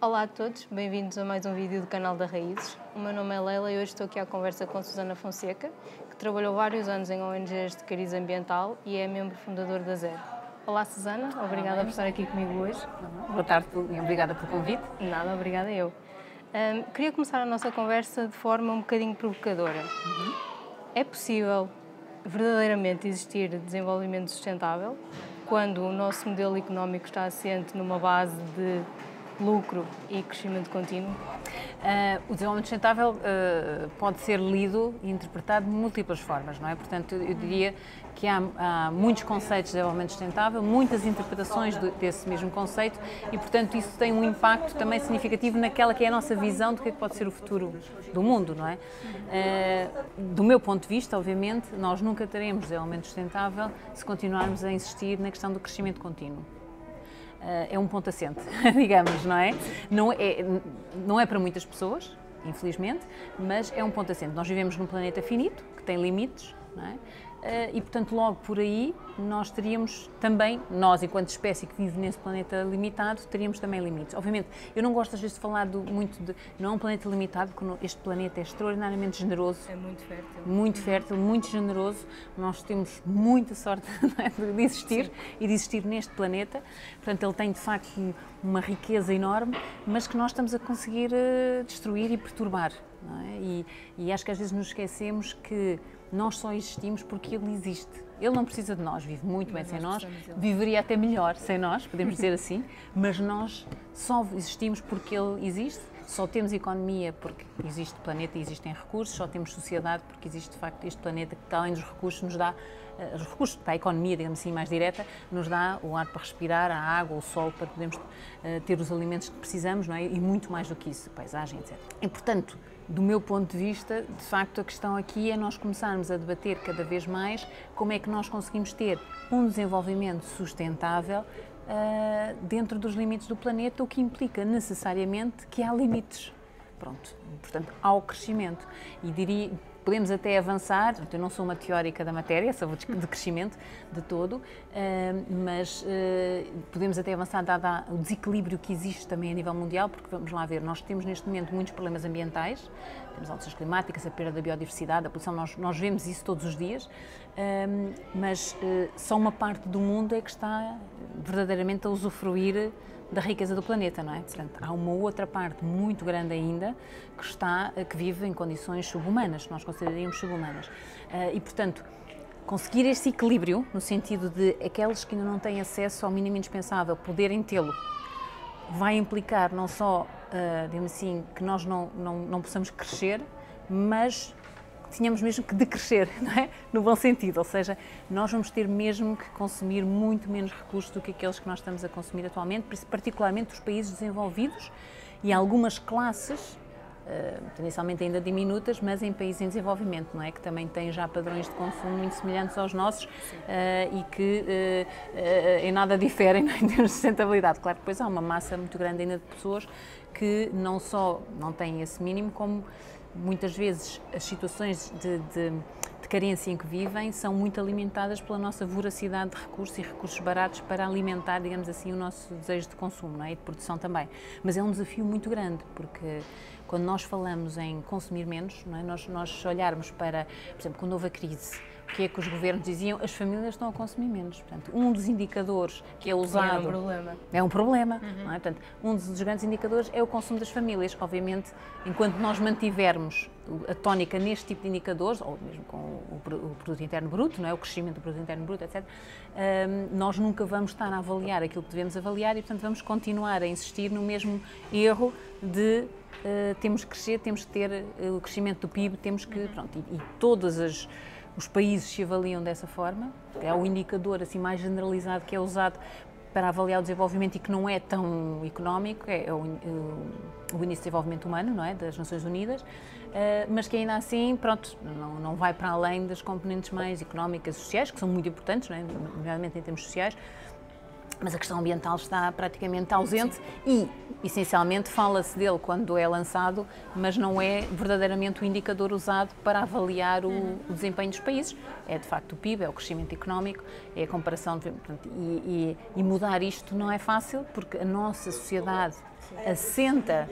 Olá a todos, bem-vindos a mais um vídeo do canal da Raízes. O meu nome é Leila e hoje estou aqui à conversa com Susana Fonseca, que trabalhou vários anos em ONGs de cariz ambiental e é membro fundador da Zero. Olá Susana, obrigada por estar aqui comigo hoje. Boa tarde e obrigada pelo convite. Nada, obrigada eu. Queria começar a nossa conversa de forma um bocadinho provocadora. É possível verdadeiramente existir desenvolvimento sustentável quando o nosso modelo económico está assente numa base de lucro e crescimento contínuo? O desenvolvimento sustentável pode ser lido e interpretado de múltiplas formas, não é? Portanto, eu diria que há muitos conceitos de desenvolvimento sustentável, muitas interpretações desse mesmo conceito e, portanto, isso tem um impacto também significativo naquela que é a nossa visão do que é que pode ser o futuro do mundo, não é? Do meu ponto de vista, obviamente, nós nunca teremos desenvolvimento sustentável se continuarmos a insistir na questão do crescimento contínuo. É um ponto assente, digamos, não é? Não é para muitas pessoas, infelizmente, mas é um ponto assente. Nós vivemos num planeta finito, que tem limites, não é? E, portanto, logo por aí, nós teríamos também, nós enquanto espécie que vive nesse planeta limitado, teríamos também limites. Obviamente, eu não gosto às vezes de falar muito de, não é um planeta limitado, porque este planeta é extraordinariamente generoso. É muito fértil. Muito fértil, muito generoso. Nós temos muita sorte de existir. Sim. E de existir neste planeta. Portanto, ele tem de facto uma riqueza enorme, mas que nós estamos a conseguir destruir e perturbar. Não é? E acho que às vezes nos esquecemos que nós só existimos porque ele existe. Ele não precisa de nós, vive muito bem sem nós, viveria até melhor sem nós, podemos dizer assim, mas nós só existimos porque ele existe, só temos economia porque existe planeta e existem recursos, só temos sociedade porque existe de facto este planeta que, além dos recursos, nos dá, os recursos para a economia, digamos assim, mais direta, nos dá o ar para respirar, a água, o sol, para podermos ter os alimentos que precisamos, não é? E muito mais do que isso, a paisagem, etc. E, portanto, do meu ponto de vista, de facto, a questão aqui é nós começarmos a debater cada vez mais como é que nós conseguimos ter um desenvolvimento sustentável dentro dos limites do planeta, o que implica necessariamente que há limites. Pronto, portanto, ao crescimento. E diria, podemos até avançar, eu não sou uma teórica da matéria, sou de crescimento de todo, mas podemos até avançar dado o desequilíbrio que existe também a nível mundial, porque vamos lá ver, nós temos neste momento muitos problemas ambientais, temos alterações climáticas, a perda da biodiversidade, a poluição, nós vemos isso todos os dias, mas só uma parte do mundo é que está verdadeiramente a usufruir da riqueza do planeta, não é? Portanto, há uma outra parte muito grande ainda que vive em condições subhumanas, que nós consideraríamos subhumanas. E, portanto, conseguir este equilíbrio, no sentido de aqueles que ainda não têm acesso ao mínimo indispensável poderem tê-lo, vai implicar não só, digamos assim, que nós não possamos crescer, mas tínhamos mesmo que decrescer, não é? No bom sentido, ou seja, nós vamos ter mesmo que consumir muito menos recursos do que aqueles que nós estamos a consumir atualmente, particularmente os países desenvolvidos e algumas classes, tendencialmente ainda diminutas, mas em países em desenvolvimento, não é? Que também têm já padrões de consumo muito semelhantes aos nossos e que em nada diferem, não é? Em termos de sustentabilidade. Claro que depois há uma massa muito grande ainda de pessoas que não só não têm esse mínimo, como muitas vezes as situações de carência em que vivem são muito alimentadas pela nossa voracidade de recursos e recursos baratos para alimentar, digamos assim, o nosso desejo de consumo, não é? E de produção também. Mas é um desafio muito grande, porque quando nós falamos em consumir menos, não é? Nós olharmos para, por exemplo, quando houve a crise, o que é que os governos diziam? As famílias estão a consumir menos. Portanto, um dos indicadores que é usado... É um problema. É um problema, não é? Portanto, um dos grandes indicadores é o consumo das famílias. Obviamente, enquanto nós mantivermos a tónica neste tipo de indicadores, ou mesmo com o produto interno bruto, não é? O crescimento do produto interno bruto, etc., nós nunca vamos estar a avaliar aquilo que devemos avaliar e, portanto, vamos continuar a insistir no mesmo erro de temos que crescer, temos que ter o crescimento do PIB, temos que... Pronto, e todas os países se avaliam dessa forma, é o indicador assim mais generalizado que é usado para avaliar o desenvolvimento e que não é tão económico, é o Índice de Desenvolvimento Humano, não é, das Nações Unidas, mas que ainda assim, pronto, não vai para além das componentes mais económicas e sociais, que são muito importantes, não é, nomeadamente em termos sociais, mas a questão ambiental está praticamente ausente e, essencialmente, fala-se dele quando é lançado, mas não é verdadeiramente o indicador usado para avaliar o desempenho dos países. É, de facto, o PIB, é o crescimento económico, é a comparação. Portanto, e mudar isto não é fácil, porque a nossa sociedade assenta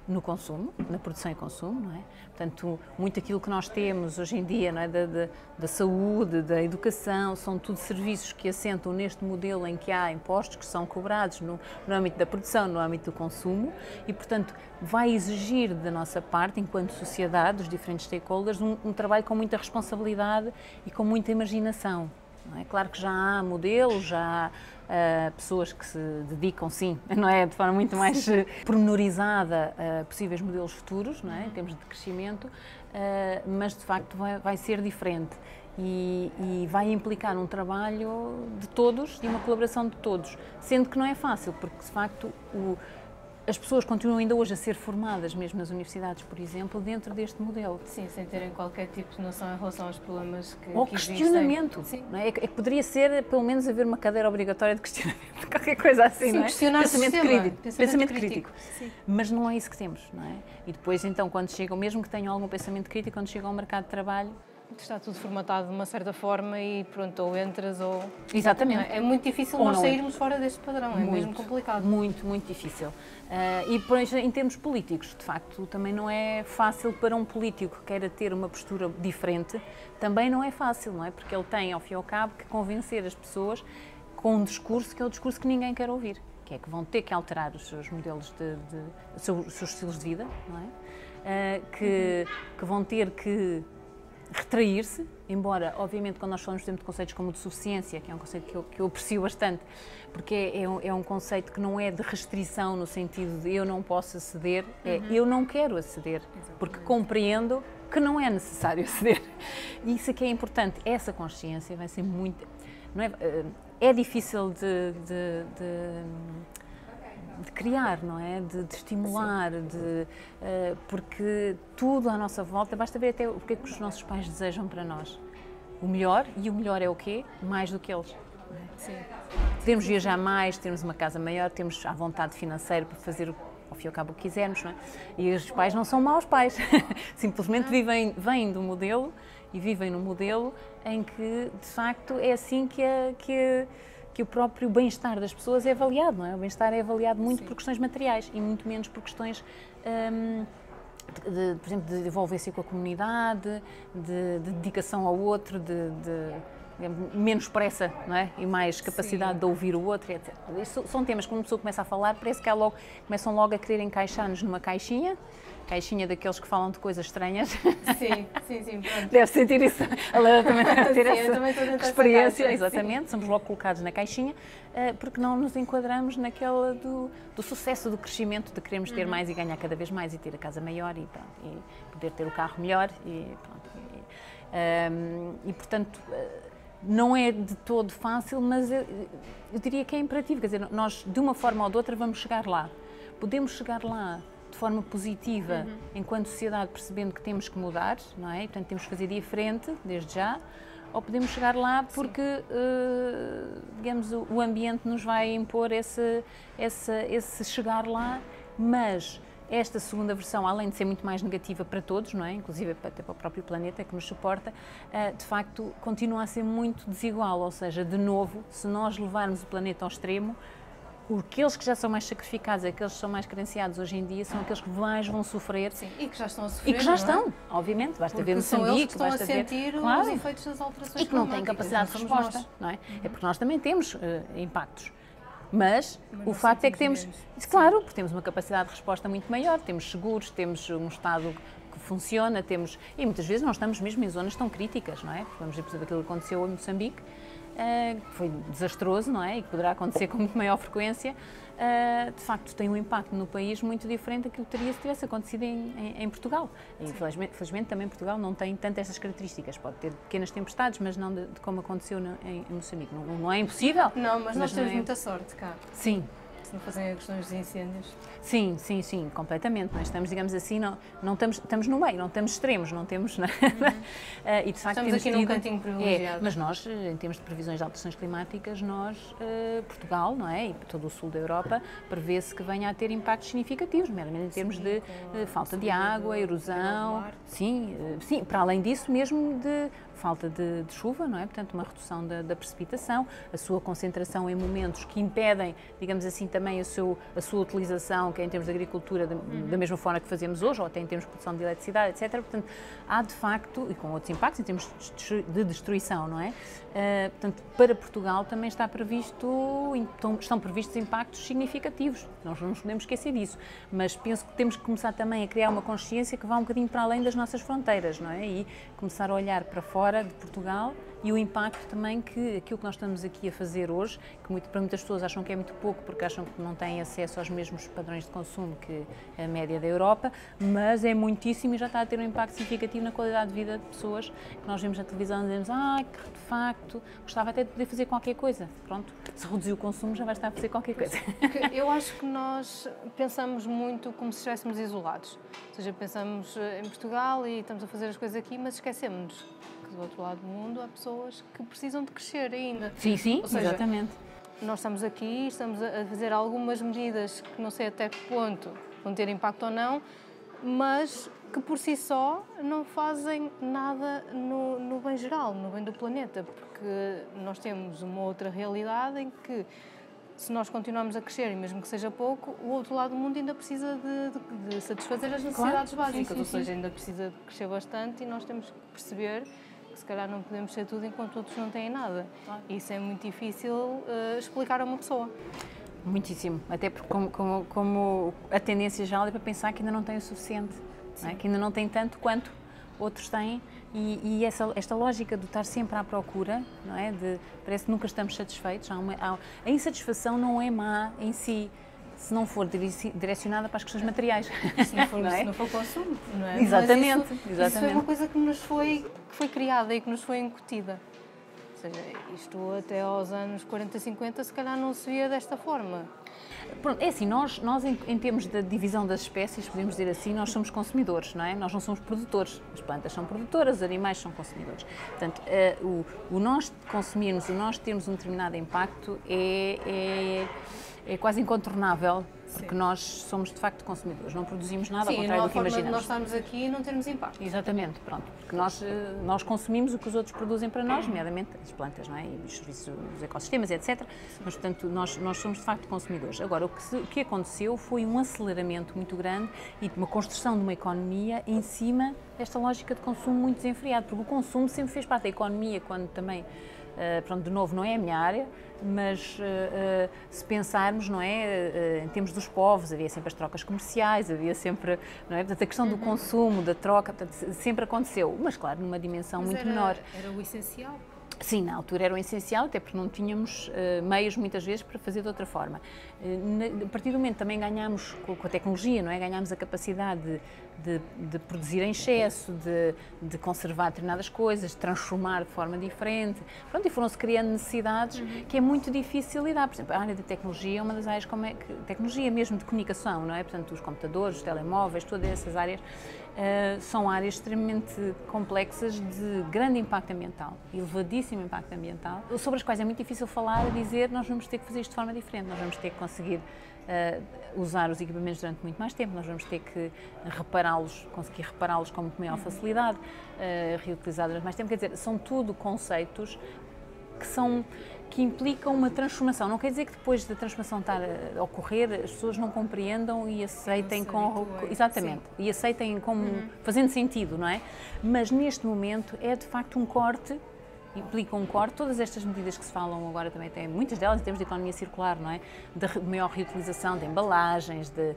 no consumo, na produção e consumo, não é? Portanto, muito aquilo que nós temos hoje em dia, não é? Da saúde, da educação, são tudo serviços que assentam neste modelo em que há impostos que são cobrados no âmbito da produção, no âmbito do consumo e, portanto, vai exigir da nossa parte, enquanto sociedade, dos diferentes stakeholders, um trabalho com muita responsabilidade e com muita imaginação. Não é? Claro que já há modelos, já há pessoas que se dedicam, sim, não é, de forma muito mais pormenorizada a possíveis modelos futuros, não é, em termos de crescimento, mas de facto vai ser diferente e vai implicar um trabalho de todos e uma colaboração de todos, sendo que não é fácil, porque de facto as pessoas continuam ainda hoje a ser formadas, mesmo nas universidades, por exemplo, dentro deste modelo. Sim, sem terem qualquer tipo de noção em relação aos problemas que ou questionamento. Sim. Não é? É que poderia ser, pelo menos, haver uma cadeira obrigatória de questionamento, qualquer coisa assim, sim, não é? Questionar pensamento o sistema, crítico. Pensamento crítico. Sim. Mas não é isso que temos, não é? E depois, então, quando chegam, mesmo que tenham algum pensamento crítico, quando chegam ao mercado de trabalho, está tudo formatado de uma certa forma e pronto, ou entras ou... Exatamente. É muito difícil nós sairmos fora deste padrão, é mesmo complicado. Muito, muito difícil. E depois, em termos políticos, de facto, também não é fácil para um político que queira ter uma postura diferente, também não é fácil, não é? Porque ele tem, ao fim e ao cabo, que convencer as pessoas com um discurso que é o discurso que ninguém quer ouvir, que é que vão ter que alterar os seus modelos os seus estilos de vida, não é? Que vão ter que retrair-se, embora, obviamente, quando nós falamos, por exemplo, de conceitos como o de suficiência, que é um conceito que eu aprecio bastante, porque é um conceito que não é de restrição no sentido de eu não posso aceder, é eu não quero aceder, porque compreendo que não é necessário aceder. E isso é que é importante, essa consciência vai ser muito... Não é difícil de criar, não é? De estimular, porque tudo à nossa volta, basta ver até o que é que os nossos pais desejam para nós. O melhor, e o melhor é o quê? Mais do que eles. Sim. Podemos viajar mais, termos uma casa maior, temos à vontade financeira para fazer ao fim e ao cabo o que quisermos, não é? E os pais não são maus pais, simplesmente vêm do modelo e vivem num modelo em que, de facto, é assim que o próprio bem-estar das pessoas é avaliado, não é? O bem-estar é avaliado muito por questões materiais e muito menos por questões, por exemplo, de envolvência com a comunidade, de dedicação ao outro, digamos, menos pressa, não é? E mais capacidade de ouvir o outro, etc. Isso são temas que, quando uma pessoa começa a falar, parece que começam logo a querer encaixar-nos numa caixinha daqueles que falam de coisas estranhas. Sim, pronto. Deve sentir isso. Ela também deve ter essa experiência. Caixa, exatamente, sim. Somos logo colocados na caixinha, porque não nos enquadramos naquela do sucesso, do crescimento, de queremos ter mais e ganhar cada vez mais e ter a casa maior e, pronto, e poder ter o carro melhor. E portanto, não é de todo fácil, mas eu diria que é imperativo. Quer dizer, nós, de uma forma ou de outra, vamos chegar lá. Podemos chegar lá de forma positiva, enquanto sociedade, percebendo que temos que mudar, não é? E, portanto, temos que fazer diferente, desde já, ou podemos chegar lá porque, digamos, o ambiente nos vai impor esse chegar lá, mas esta segunda versão, além de ser muito mais negativa para todos, não é? Inclusive até para o próprio planeta que nos suporta, de facto, continua a ser muito desigual, ou seja, de novo, se nós levarmos o planeta ao extremo, aqueles que já são mais sacrificados, aqueles que são mais carenciados hoje em dia, são aqueles que mais vão sofrer. Sim, e que já estão a sofrer. E que já estão, obviamente. Basta ver Moçambique, são eles que estão basta a sentir ver, os efeitos das alterações e que não têm capacidade de resposta, não é? É porque nós também temos impactos. Mas o facto é que temos, claro, porque temos uma capacidade de resposta muito maior, temos seguros, temos um Estado que funciona, e muitas vezes nós estamos mesmo em zonas tão críticas, não é? Vamos ver, por exemplo, aquilo que aconteceu em Moçambique, que foi desastroso, não é? E que poderá acontecer com muito maior frequência, de facto tem um impacto no país muito diferente daquilo que teria se tivesse acontecido em Portugal. E, felizmente também Portugal não tem tanto essas características, pode ter pequenas tempestades, mas não de como aconteceu em Moçambique. Não é impossível. Não, mas nós temos muita sorte cá. Sim. se não fazem questões de incêndios. Sim, sim, sim, completamente. Nós estamos, digamos assim, não estamos no meio, não estamos extremos, não temos nada. E de facto estamos aqui num cantinho privilegiado. Mas nós, em termos de previsões de alterações climáticas, Portugal, não é? E todo o sul da Europa, prevê-se que venha a ter impactos significativos, meramente em termos de falta de água, erosão. Sim, sim, para além disso mesmo de falta de chuva, não é? Portanto, uma redução da precipitação, a sua concentração em momentos que impedem, digamos assim, também a sua utilização, que é em termos de agricultura, da mesma forma que fazemos hoje, ou até em termos de produção de eletricidade, etc. Portanto, há de facto, e com outros impactos, em termos de destruição, não é? Portanto, para Portugal também estão previstos impactos significativos, nós não nos podemos esquecer disso, mas penso que temos que começar também a criar uma consciência que vá um bocadinho para além das nossas fronteiras, não é? E começar a olhar para fora de Portugal e o impacto também que aquilo que nós estamos aqui a fazer hoje, que para muitas pessoas acham que é muito pouco porque acham que não têm acesso aos mesmos padrões de consumo que a média da Europa, mas é muitíssimo e já está a ter um impacto significativo na qualidade de vida de pessoas que nós vemos na televisão e dizemos, que de facto gostava até de poder fazer qualquer coisa. Pronto, se reduzir o consumo já vai estar a fazer qualquer coisa. Eu acho que nós pensamos muito como se estivéssemos isolados, ou seja, pensamos em Portugal e estamos a fazer as coisas aqui, mas esquecemos do outro lado do mundo há pessoas que precisam de crescer ainda. Sim, sim, ou seja, exatamente. Nós estamos aqui, estamos a fazer algumas medidas que não sei até que ponto vão ter impacto ou não, mas que por si só não fazem nada no bem geral, no bem do planeta, porque nós temos uma outra realidade em que se nós continuarmos a crescer, e mesmo que seja pouco, o outro lado do mundo ainda precisa de satisfazer as necessidades básicas, ou seja, ainda precisa de crescer bastante e nós temos que perceber se calhar não podemos ser tudo enquanto outros não têm nada. Claro. Isso é muito difícil explicar a uma pessoa. Muitíssimo, até porque como a tendência geral é para pensar que ainda não tem o suficiente, não é? Que ainda não tem tanto quanto outros têm e esta lógica de estar sempre à procura, não é? Parece que nunca estamos satisfeitos, a insatisfação não é má em si, se não for direcionada para as questões materiais. Se não for consumo, não é? Exatamente, isso foi uma coisa que foi criada e que nos foi incutida. Ou seja, isto até aos anos 40, 50, se calhar não se via desta forma. Pronto, é assim, nós em termos da divisão das espécies, podemos dizer assim, nós somos consumidores, não é? Nós não somos produtores. As plantas são produtoras, os animais são consumidores. Portanto, o nós consumirmos, o nós termos um determinado impacto é quase incontornável, porque nós somos de facto consumidores, não produzimos nada, ao contrário do que imaginamos. Sim, nós estamos aqui e não termos impacto. Exatamente, pronto, porque nós consumimos o que os outros produzem para nós, nomeadamente as plantas, não é? E os serviços dos ecossistemas, etc. Mas, portanto, nós somos de facto consumidores. Agora, o que aconteceu foi um aceleramento muito grande e uma construção de uma economia em cima desta lógica de consumo muito desenfreado, porque o consumo sempre fez parte da economia, quando também... Pronto, de novo, não é a minha área, mas se pensarmos, não é, em termos dos povos, havia sempre as trocas comerciais, havia sempre, não é, portanto, a questão do consumo, da troca, portanto, sempre aconteceu, mas claro, numa dimensão muito menor. Era o essencial. Sim, na altura era o essencial, até porque não tínhamos meios muitas vezes para fazer de outra forma. A partir do momento também ganhámos, com a tecnologia, não é? Ganhámos a capacidade de produzir em excesso, de conservar determinadas coisas, de transformar de forma diferente. Pronto, e foram-se criando necessidades que é muito difícil lidar. Por exemplo, a área da tecnologia é uma das áreas, tecnologia mesmo de comunicação, não é? Portanto, os computadores, os telemóveis, todas essas áreas são áreas extremamente complexas de grande impacto ambiental, elevadíssimo impacto ambiental, sobre as quais é muito difícil falar e dizer nós vamos ter que fazer isto de forma diferente, nós vamos ter que conseguir usar os equipamentos durante muito mais tempo, nós vamos ter que conseguir repará-los com muito maior facilidade, reutilizar durante mais tempo, quer dizer, são tudo conceitos que implicam uma transformação. Não quer dizer que depois da transformação estar a ocorrer, as pessoas não compreendam e aceitem exatamente, e aceitem como fazendo sentido, não é? Mas neste momento é de facto um corte, implica um corte. Todas estas medidas que se falam agora também têm, muitas delas em termos de economia circular, não é? De maior reutilização de embalagens, de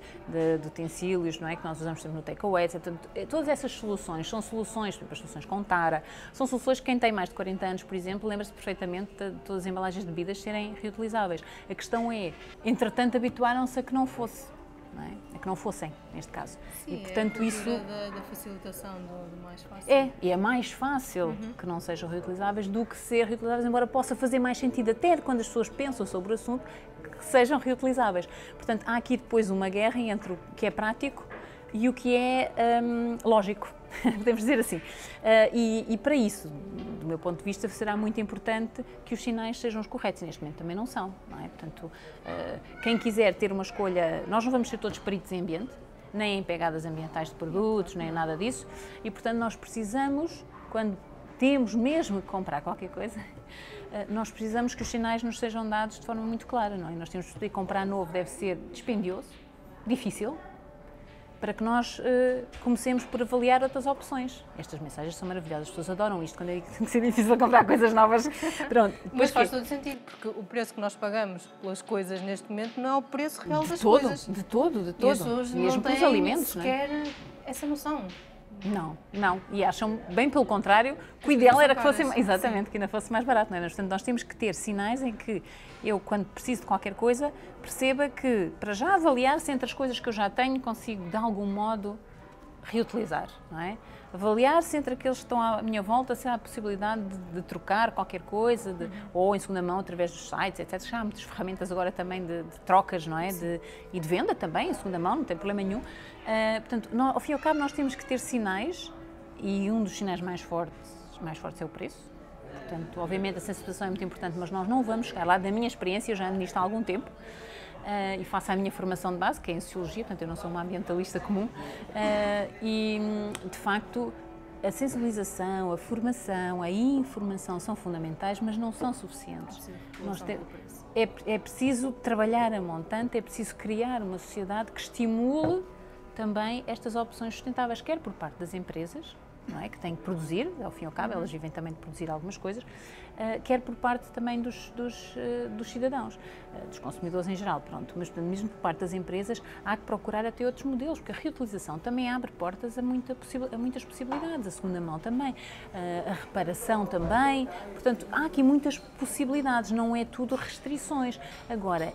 utensílios, não é? Que nós usamos sempre no takeaway, etc. Todas essas soluções são soluções, por exemplo, as soluções com tara, são soluções que quem tem mais de 40 anos, por exemplo, lembra-se perfeitamente de todas as embalagens de bebidas serem reutilizáveis. A questão é, entretanto, habituaram-se a que não fosse. Não é? A que não fossem, neste caso. Sim, e, portanto, isso da facilitação do mais fácil. E é mais fácil que não sejam reutilizáveis do que ser reutilizáveis, embora possa fazer mais sentido, até quando as pessoas pensam sobre o assunto, que que sejam reutilizáveis. Portanto, há aqui depois uma guerra entre o que é prático e o que é lógico, podemos dizer assim. E para isso, do meu ponto de vista, será muito importante que os sinais sejam os corretos, e neste momento também não são, não é? Portanto, quem quiser ter uma escolha, nós não vamos ser todos peritos em ambiente, nem em pegadas ambientais de produtos, nem nada disso, e portanto nós precisamos, quando temos mesmo que comprar qualquer coisa, nós precisamos que os sinais nos sejam dados de forma muito clara, não é? Nós temos que comprar novo, deve ser dispendioso, difícil, para que nós comecemos por avaliar outras opções. Estas mensagens são maravilhosas, as pessoas adoram isto, quando é que ser difícil comprar coisas novas. Pronto. Mas faz todo sentido, porque o preço que nós pagamos pelas coisas neste momento não é o preço real das coisas. De todo. E as pessoas mesmo não pelos têm alimentos, sequer não é? essa noção. Não. E acham, bem pelo contrário, que o ideal era que fosse, Sim. que ainda fosse mais barato, não é? Portanto, nós temos que ter sinais em que eu, quando preciso de qualquer coisa, perceba que, para já avaliar se entre as coisas que eu já tenho, consigo, de algum modo, reutilizar, não é? Avaliar se entre aqueles que estão à minha volta, se há a possibilidade de trocar qualquer coisa, ou em segunda mão, através dos sites, etc. Já há muitas ferramentas agora também de trocas, não é? E de venda também, em segunda mão, não tem problema nenhum. Portanto, ao fim e ao cabo, nós temos que ter sinais, e um dos sinais mais fortes é o preço. Portanto, obviamente a sensibilização é muito importante, mas nós não vamos chegar lá. Da minha experiência, eu já ando nisto há algum tempo, e faço a minha formação de base, que é em Sociologia, portanto eu não sou uma ambientalista comum, e de facto a sensibilização, a formação, a informação são fundamentais, mas não são suficientes. É preciso trabalhar a montante, é preciso criar uma sociedade que estimule também estas opções sustentáveis, quer por parte das empresas, não é? Que têm que produzir, ao fim e ao cabo, elas vivem também de produzir algumas coisas, quer por parte também dos cidadãos, dos consumidores em geral, pronto. Mas mesmo por parte das empresas há que procurar até outros modelos, porque a reutilização também abre portas a muitas possibilidades, a segunda mão também, a reparação também, portanto há aqui muitas possibilidades, não é tudo restrições. Agora,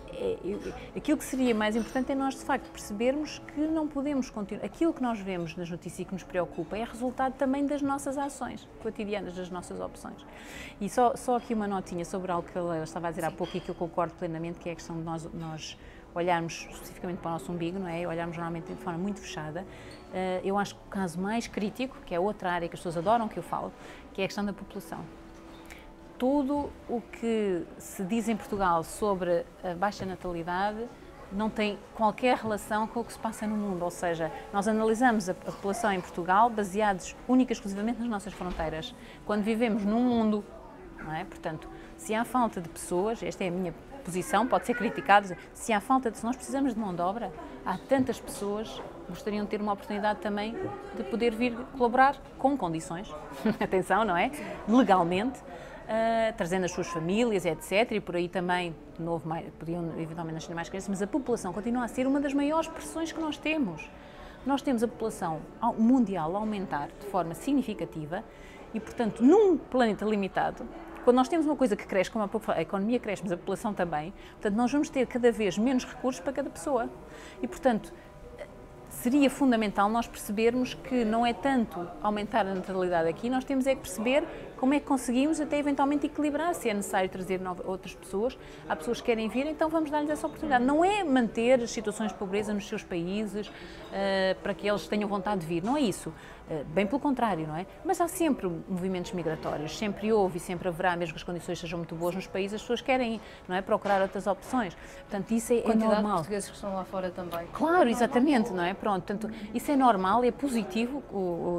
aquilo que seria mais importante é nós de facto percebermos que não podemos continuar, aquilo que nós vemos nas notícias e que nos preocupa é resultado também das nossas ações cotidianas, das nossas opções. E só aqui uma notinha sobre algo que ela estava a dizer há pouco e que eu concordo plenamente, que é a questão de nós olharmos especificamente para o nosso umbigo, não é? Olharmos normalmente de forma muito fechada. Eu acho que o caso mais crítico, que é outra área que as pessoas adoram que eu falo, que é a questão da população. Tudo o que se diz em Portugal sobre a baixa natalidade não tem qualquer relação com o que se passa no mundo, ou seja, nós analisamos a população em Portugal baseados única e exclusivamente nas nossas fronteiras, quando vivemos num mundo, não é? Portanto, se há falta de pessoas, esta é a minha posição, pode ser criticada, se nós precisamos de mão de obra, há tantas pessoas que gostariam de ter uma oportunidade também de poder vir colaborar com condições, atenção, não é? Legalmente, trazendo as suas famílias, etc. E por aí também, de novo, podiam eventualmente nascer mais crianças, mas a população continua a ser uma das maiores pressões que nós temos. Nós temos a população mundial a aumentar de forma significativa e, portanto, num planeta limitado, quando nós temos uma coisa que cresce, como a economia cresce, mas a população também, portanto, nós vamos ter cada vez menos recursos para cada pessoa. E, portanto, seria fundamental nós percebermos que não é tanto aumentar a natalidade aqui, nós temos é que perceber como é que conseguimos até eventualmente equilibrar, se é necessário trazer outras pessoas, há pessoas que querem vir, então vamos dar-lhes essa oportunidade. Não é manter as situações de pobreza nos seus países para que eles tenham vontade de vir, não é isso. Bem pelo contrário, não é? Mas há sempre movimentos migratórios, sempre houve e sempre haverá, mesmo que as condições sejam muito boas nos países, as pessoas querem, não é, procurar outras opções. Portanto, isso é normal. De portugueses que estão lá fora também. Claro, exatamente, não é? Pronto, portanto, isso é normal, é positivo,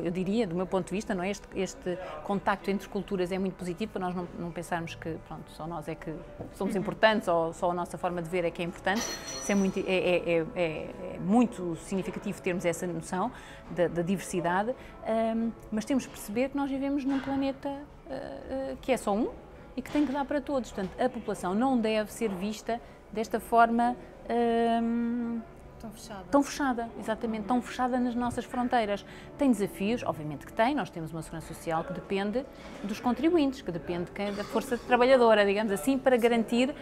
eu diria, do meu ponto de vista, não é? Este contacto entre culturas é muito positivo para nós não pensarmos que, pronto, só nós é que somos importantes ou só a nossa forma de ver é que é importante. Isso é muito significativo termos essa noção da diversidade, mas temos de perceber que nós vivemos num planeta que é só um e que tem que dar para todos. Portanto, a população não deve ser vista desta forma tão fechada, exatamente, tão fechada nas nossas fronteiras. Tem desafios, obviamente que tem, nós temos uma segurança social que depende dos contribuintes, que depende da força trabalhadora, digamos assim, para garantir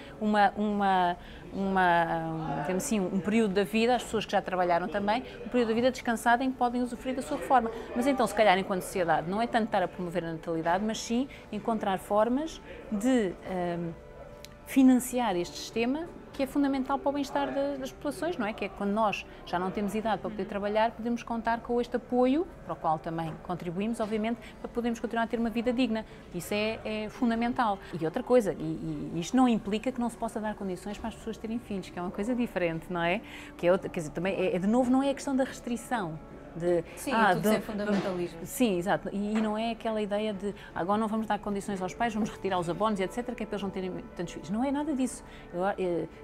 digamos assim, um período da vida, as pessoas que já trabalharam também, um período da vida descansado em que podem usufruir da sua reforma. Mas então, se calhar, enquanto sociedade, não é tanto estar a promover a natalidade, mas sim encontrar formas de financiar este sistema que é fundamental para o bem-estar das populações, não é? Que é quando nós já não temos idade para poder trabalhar, podemos contar com este apoio, para o qual também contribuímos, obviamente, para podermos continuar a ter uma vida digna. Isso é fundamental. E outra coisa, e isto não implica que não se possa dar condições para as pessoas terem filhos, que é uma coisa diferente, não é? Que é outra, quer dizer, também, de novo, não é a questão da restrição. Sim, tudo sem fundamentalismo. Sim, exato. E não é aquela ideia de agora não vamos dar condições aos pais, vamos retirar os abonos, etc., que é para eles não terem tantos filhos. Não é nada disso.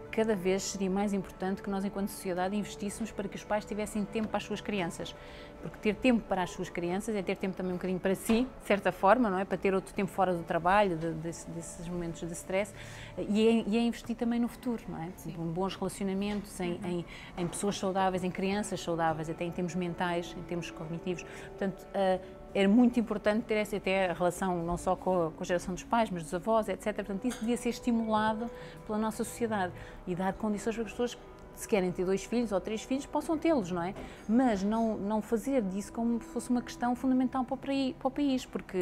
Cada vez seria mais importante que nós, enquanto sociedade, investíssemos para que os pais tivessem tempo para as suas crianças. Porque ter tempo para as suas crianças é ter tempo também um bocadinho para si, de certa forma, não é? Para ter outro tempo fora do trabalho, desses momentos de stress, e é investir também no futuro, não é? Em bons relacionamentos, em pessoas saudáveis, em crianças saudáveis, até em termos mentais, em termos cognitivos. Portanto, é muito importante ter essa até a relação não só com a geração dos pais, mas dos avós, etc. Portanto, isso devia ser estimulado pela nossa sociedade e dar condições para as pessoas, se querem ter 2 filhos ou 3 filhos, possam tê-los, não é? Mas não fazer disso como se fosse uma questão fundamental para o país, porque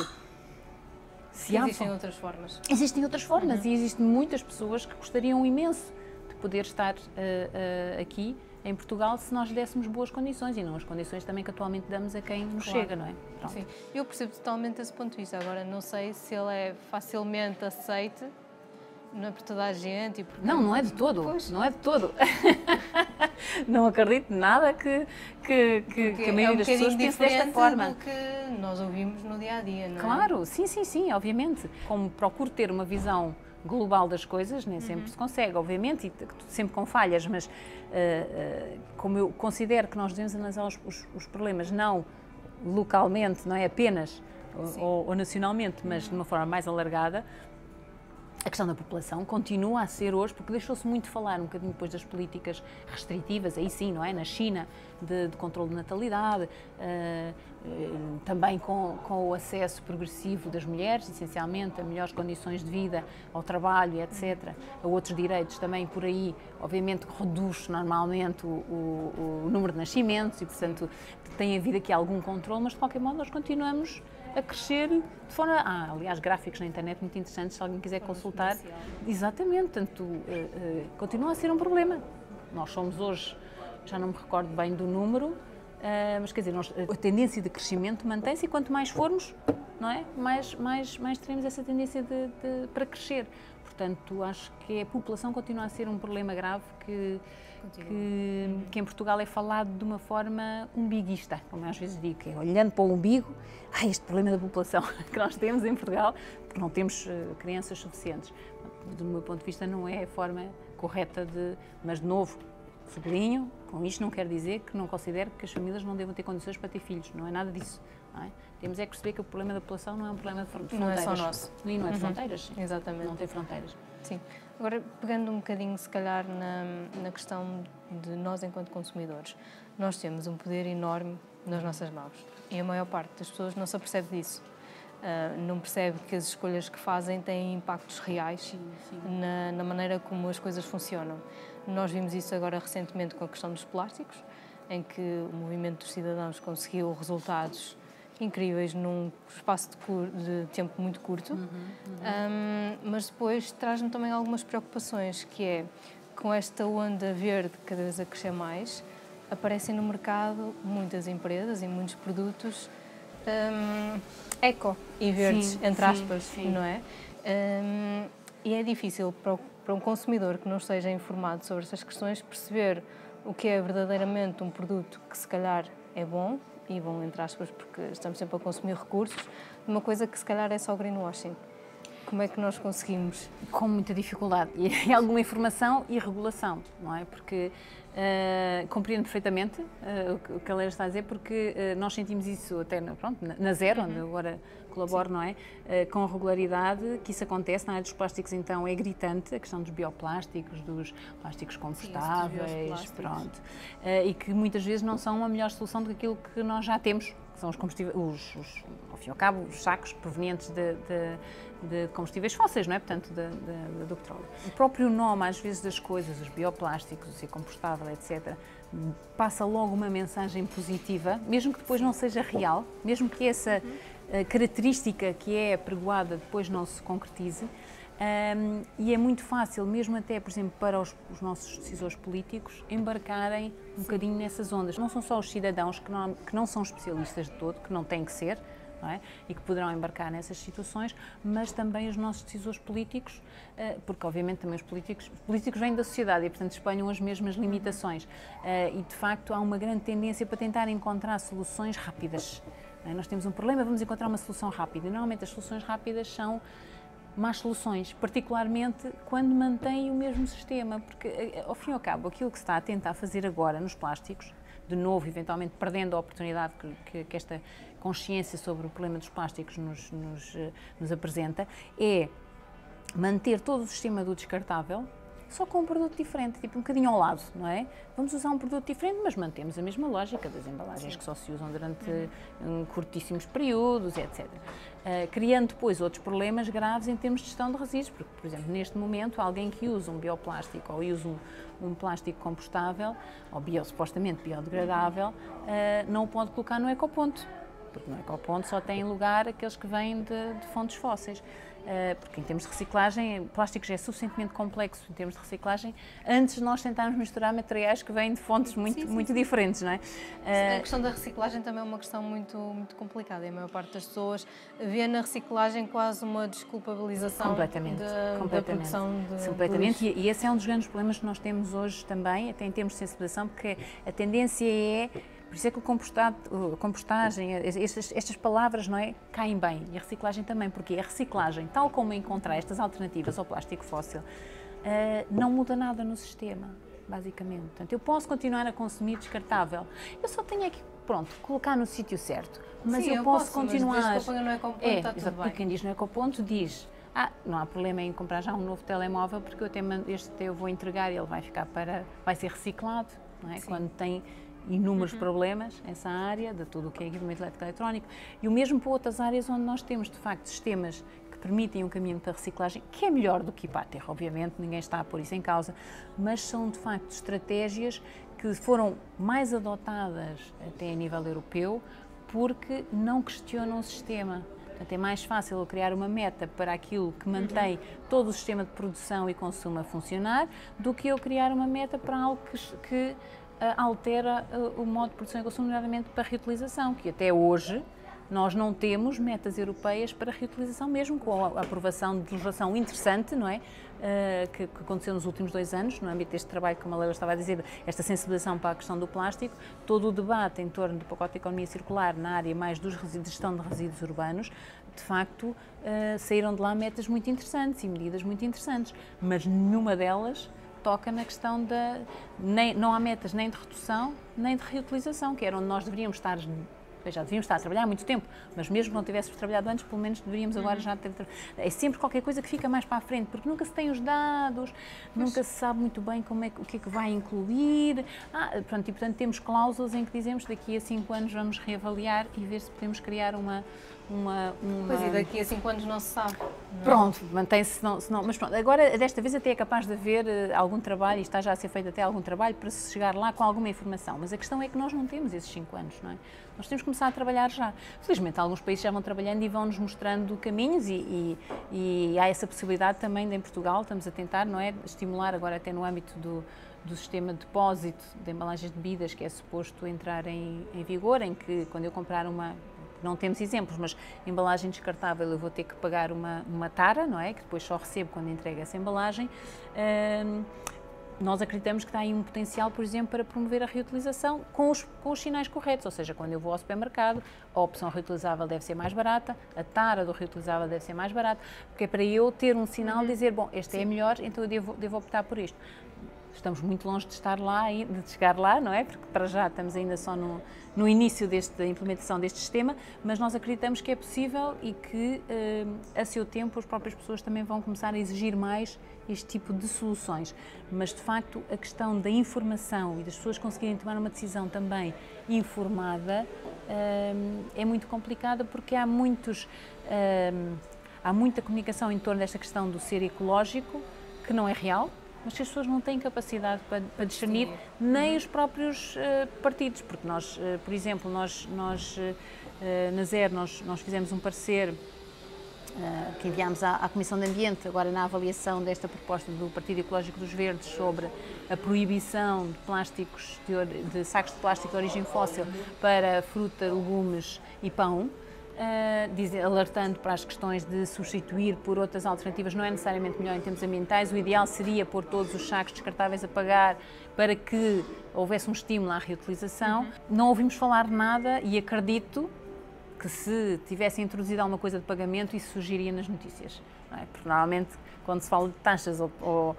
existem outras formas. Existem outras formas e existem muitas pessoas que gostariam imenso de poder estar aqui em Portugal se nós dessemos boas condições e não as condições também que atualmente damos a quem nos chega, não é? Pronto. Sim, eu percebo totalmente esse ponto de vista. Agora, não sei se ele é facilmente aceite, não é por toda a gente. E por... Não é de todo. Pois. Não é de todo. Não acredito nada que a maioria das pessoas pense desta forma. Do que nós ouvimos no dia a dia, não é? Claro, sim, obviamente. Como procuro ter uma visão global das coisas, nem sempre se consegue, obviamente, e sempre com falhas, mas como eu considero que nós devemos analisar os problemas não localmente, não é apenas ou nacionalmente, mas de uma forma mais alargada, a questão da população continua a ser hoje, porque deixou-se muito falar um bocadinho depois das políticas restritivas, aí sim, não é? Na China, de controle de natalidade, também com o acesso progressivo das mulheres, essencialmente, a melhores condições de vida, ao trabalho, etc., a outros direitos também por aí, obviamente reduz normalmente o número de nascimentos e, portanto, tem havido aqui algum controle, mas de qualquer modo nós continuamos a crescer de forma... aliás, gráficos na internet muito interessantes, se alguém quiser consultar. Exatamente, portanto, continua a ser um problema. Nós somos hoje, já não me recordo bem do número, mas quer dizer, a tendência de crescimento mantém-se e quanto mais formos, não é? Mais teremos essa tendência para crescer. Portanto, acho que a população continua a ser um problema grave que em Portugal é falado de uma forma umbiguista, como eu às vezes digo, que é olhando para o umbigo, este problema da população que nós temos em Portugal, porque não temos crianças suficientes. Do meu ponto de vista não é a forma correta mas de novo, sublinho, com isto não quero dizer que não considero que as famílias não devam ter condições para ter filhos, não é nada disso. Não é? Temos é que perceber que o problema da população não é um problema de fronteiras. Não é só nosso. E não é de fronteiras. Exatamente. Não tem fronteiras. Sim. Agora, pegando um bocadinho, se calhar, na questão de nós enquanto consumidores, nós temos um poder enorme nas nossas mãos e a maior parte das pessoas não se apercebe disso. Não percebe que as escolhas que fazem têm impactos reais na maneira como as coisas funcionam. Nós vimos isso agora recentemente com a questão dos plásticos, em que o movimento dos cidadãos conseguiu resultados incríveis num espaço de tempo muito curto, mas depois traz-me também algumas preocupações, que é, com esta onda verde cada vez a crescer mais, aparecem no mercado muitas empresas e muitos produtos eco e verdes, entre aspas, não é? E é difícil para um consumidor que não esteja informado sobre essas questões perceber o que é verdadeiramente um produto que se calhar é bom, e bom, entre aspas, porque estamos sempre a consumir recursos, de uma coisa que se calhar é só greenwashing. Como é que nós conseguimos? Com muita dificuldade. E alguma informação e regulação, não é? Porque compreendo perfeitamente o que a Leila está a dizer, porque nós sentimos isso até na Zero, onde eu agora colaboro, não é? Com regularidade, que isso acontece. Na área dos plásticos, então, é gritante, a questão dos bioplásticos, dos plásticos compostáveis, pronto. E que muitas vezes não são a melhor solução do que aquilo que nós já temos, que são os combustíveis, ao fim e ao cabo, os sacos provenientes de combustíveis fósseis, não é? Portanto, do petróleo. O próprio nome, às vezes, das coisas, os bioplásticos, o ser compostável, etc., passa logo uma mensagem positiva, mesmo que depois não seja real, mesmo que essa característica que é pregoada depois não se concretize, E é muito fácil, mesmo até, por exemplo, para os nossos decisores políticos, embarcarem um bocadinho nessas ondas. Não são só os cidadãos que não são especialistas de todo, que não têm que ser, não é? E que poderão embarcar nessas situações, mas também os nossos decisores políticos, porque obviamente também os políticos vêm da sociedade e, portanto, espelham as mesmas limitações. E, de facto, há uma grande tendência para tentar encontrar soluções rápidas. Nós temos um problema, vamos encontrar uma solução rápida. E, normalmente, as soluções rápidas são más soluções, particularmente quando mantém o mesmo sistema, porque, ao fim e ao cabo, aquilo que se está a tentar fazer agora nos plásticos, de novo, eventualmente perdendo a oportunidade que esta consciência sobre o problema dos plásticos nos apresenta, é manter todo o sistema do descartável, só com um produto diferente, tipo um bocadinho ao lado, não é? Vamos usar um produto diferente, mas mantemos a mesma lógica das embalagens que só se usam durante curtíssimos períodos, etc. Criando depois outros problemas graves em termos de gestão de resíduos, porque, por exemplo, neste momento, alguém que usa um bioplástico ou usa um plástico compostável, ou supostamente biodegradável, não o pode colocar no ecoponto, porque no ecoponto só tem lugar aqueles que vêm de fontes fósseis. Porque em termos de reciclagem, plástico já é suficientemente complexo em termos de reciclagem, antes de nós tentarmos misturar materiais que vêm de fontes muito diferentes, não é? A questão da reciclagem também é uma questão muito complicada, e a maior parte das pessoas vê na reciclagem quase uma desculpabilização da produção de lixo. E esse é um dos grandes problemas que nós temos hoje também, até em termos de sensibilização, porque a tendência é... Por isso é que a compostagem, estas palavras, não é, caem bem, e a reciclagem também, porque a reciclagem, tal como encontrar estas alternativas ao plástico fóssil, não muda nada no sistema, basicamente. Portanto, eu posso continuar a consumir descartável, eu só tenho aqui, pronto, colocar no sítio certo, mas eu posso continuar... Mas no ecoponto, está tudo bem. E quem diz no ecoponto diz... não há problema em comprar já um novo telemóvel, porque este eu vou entregar e ele vai ser reciclado, não é? Quando tem inúmeros problemas nessa área, de tudo o que é equipamento eletrónico, e o mesmo para outras áreas onde nós temos, de facto, sistemas que permitem um caminho para a reciclagem, que é melhor do que ir para a terra, obviamente, ninguém está a pôr isso em causa, mas são, de facto, estratégias que foram mais adotadas até a nível europeu, porque não questionam o sistema. Portanto, é mais fácil eu criar uma meta para aquilo que mantém todo o sistema de produção e consumo a funcionar, do que eu criar uma meta para algo que altera o modo de produção e consumo, nomeadamente para a reutilização, que até hoje nós não temos metas europeias para a reutilização, mesmo com a aprovação de legislação interessante, não é? Que aconteceu nos últimos 2 anos, no âmbito deste trabalho, como a Leila estava a dizer, esta sensibilização para a questão do plástico, todo o debate em torno do pacote de economia circular na área mais de gestão de resíduos urbanos, de facto, saíram de lá metas muito interessantes e medidas muito interessantes, mas nenhuma delas toca na questão não há metas nem de redução nem de reutilização, que era onde nós deveríamos estar, já devíamos estar a trabalhar há muito tempo, mas mesmo que não tivéssemos trabalhado antes, pelo menos deveríamos agora já ter... É sempre qualquer coisa que fica mais para a frente, porque nunca se tem os dados, nunca se sabe muito bem o que é que vai incluir, pronto, e portanto temos cláusulas em que dizemos que daqui a 5 anos vamos reavaliar e ver se podemos criar uma... Pois, e daqui a 5 anos não se sabe. Pronto, mantém-se, mas pronto, agora desta vez até é capaz de haver algum trabalho, e está já a ser feito até algum trabalho para se chegar lá com alguma informação, mas a questão é que nós não temos esses 5 anos, não é? Nós temos que começar a trabalhar já. Felizmente alguns países já vão trabalhando e vão-nos mostrando caminhos e há essa possibilidade também em Portugal, estamos a tentar, não é, estimular agora até no âmbito do sistema de depósito de embalagens de bebidas, que é suposto entrar em vigor, em que quando eu comprar não temos exemplos, mas embalagem descartável eu vou ter que pagar uma tara, não é? Que depois só recebo quando entrego essa embalagem. Nós acreditamos que está aí um potencial, por exemplo, para promover a reutilização com os sinais corretos, ou seja, quando eu vou ao supermercado, a opção reutilizável deve ser mais barata, a tara do reutilizável deve ser mais barata, porque é para eu ter um sinal de dizer, bom, este é melhor, então eu devo optar por isto. Estamos muito longe de estar lá, de chegar lá, não é? Porque para já estamos ainda só no início da implementação deste sistema, mas nós acreditamos que é possível e que, a seu tempo, as próprias pessoas também vão começar a exigir mais este tipo de soluções. Mas, de facto, a questão da informação e das pessoas conseguirem tomar uma decisão também informada é muito complicada, porque há muita comunicação em torno desta questão do ser ecológico, que não é real, mas que as pessoas não têm capacidade para discernir, nem os próprios partidos, porque nós, por exemplo, nós na ZER, nós fizemos um parecer que enviámos à Comissão de Ambiente, agora na avaliação desta proposta do Partido Ecológico dos Verdes sobre a proibição de plásticos, de sacos de plástico de origem fóssil para fruta, legumes e pão, alertando para as questões de substituir por outras alternativas não é necessariamente melhor em termos ambientais. O ideal seria pôr todos os sacos descartáveis a pagar para que houvesse um estímulo à reutilização. Não ouvimos falar nada e acredito que se tivesse introduzido alguma coisa de pagamento, isso surgiria nas notícias. Não é? Porque normalmente, quando se fala de taxas ou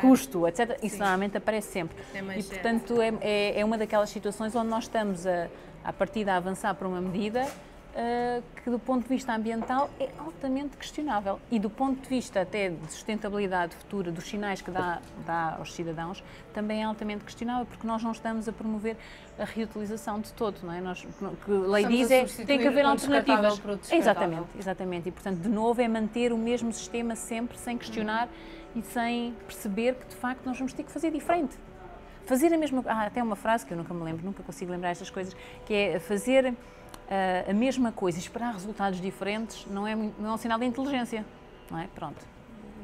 custo, etc., isso normalmente aparece sempre. E, portanto, é uma daquelas situações onde nós estamos, a partir de avançar para uma medida que, do ponto de vista ambiental, é altamente questionável. E do ponto de vista até de sustentabilidade futura, dos sinais que dá aos cidadãos, também é altamente questionável, porque nós não estamos a promover a reutilização de todo, não é? Que a lei diz tem que haver alternativas. Exatamente. E, portanto, de novo, é manter o mesmo sistema sempre, sem questionar e sem perceber que, de facto, nós vamos ter que fazer diferente. Fazer a mesma... até uma frase que eu nunca me lembro, nunca consigo lembrar estas coisas, que é fazer a mesma coisa e esperar resultados diferentes não é um sinal de inteligência, não é? Pronto.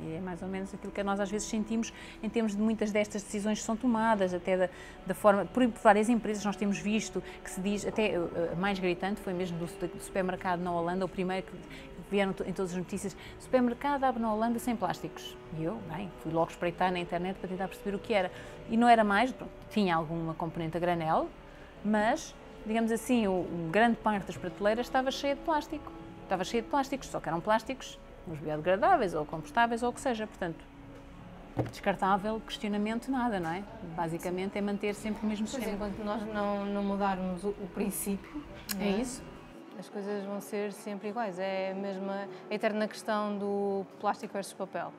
E é mais ou menos aquilo que nós às vezes sentimos em termos de muitas destas decisões que são tomadas, até da forma, por várias empresas nós temos visto que se diz, até a mais gritante foi mesmo do supermercado na Holanda, o primeiro que vieram em todas as notícias, supermercado abre na Holanda sem plásticos. E eu, fui logo espreitar na internet para tentar perceber o que era. E não era mais, pronto, tinha alguma componente a granel, mas, digamos assim, grande parte das prateleiras estava cheia de plástico. Estava cheia de plásticos, só que eram plásticos os biodegradáveis ou compostáveis ou o que seja, portanto, descartável, questionamento, nada, não é? Basicamente é manter sempre o mesmo sistema. Enquanto nós não mudarmos o princípio, é isso, as coisas vão ser sempre iguais. É a mesma eterna questão do plástico versus papel.